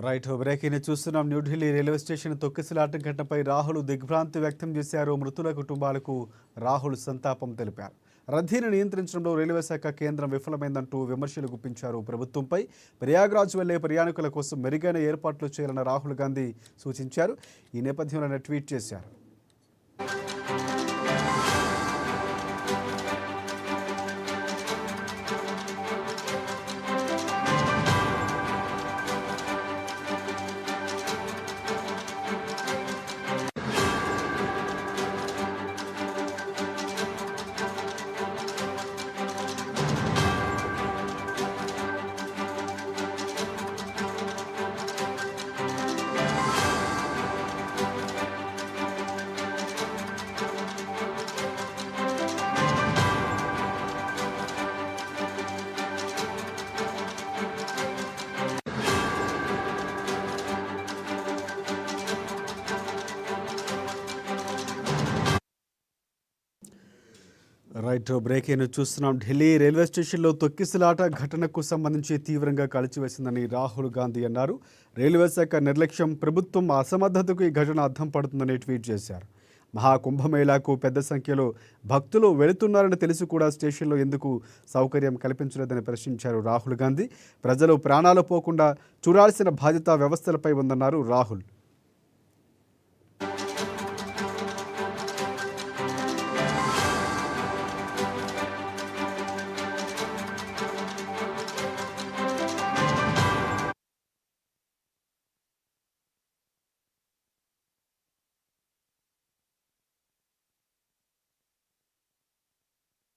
Right breaking చూస్తున్నాం. New Delhi railway station తొక్కిసలాట ఘటనపై రాహుల్ దిగ్భ్రాంతి వ్యక్తం చేశారు. మృతుల కుటుంబాలకు రాహుల్ సంతాపం తెలిపారు. రద్దీని నియంత్రించడంలో రైల్వే శాఖ కేంద్రం విఫలమైందంటూ విమర్శలు గుప్పించారు ప్రభుత్వంపై. ప్రయాగ్రాజ్ వెళ్లే ప్రయాణికుల కోసం మెరుగైన ఏర్పాట్లు చేయాలని రాహుల్ గాంధీ సూచించారు. ఈ నేపథ్యంలో ఆయన ట్వీట్ చేశారు. రైట్ బ్రేకింగ్ చూస్తున్నాం. ఢిల్లీ రైల్వే స్టేషన్లో తొక్కిసలాట ఘటనకు సంబంధించి తీవ్రంగా కలిచివేసిందని రాహుల్ గాంధీ అన్నారు. రైల్వే శాఖ నిర్లక్ష్యం, ప్రభుత్వం అసమర్థతకు ఈ ఘటన అద్దం పడుతుందని ట్వీట్ చేశారు. మహాకుంభమేళాకు పెద్ద సంఖ్యలో భక్తులు వెళుతున్నారని తెలిసి కూడా స్టేషన్లో ఎందుకు సౌకర్యం కల్పించలేదని ప్రశ్నించారు రాహుల్ గాంధీ. ప్రజలు ప్రాణాలు పోకుండా చూడాల్సిన బాధ్యత వ్యవస్థలపై ఉందన్నారు రాహుల్.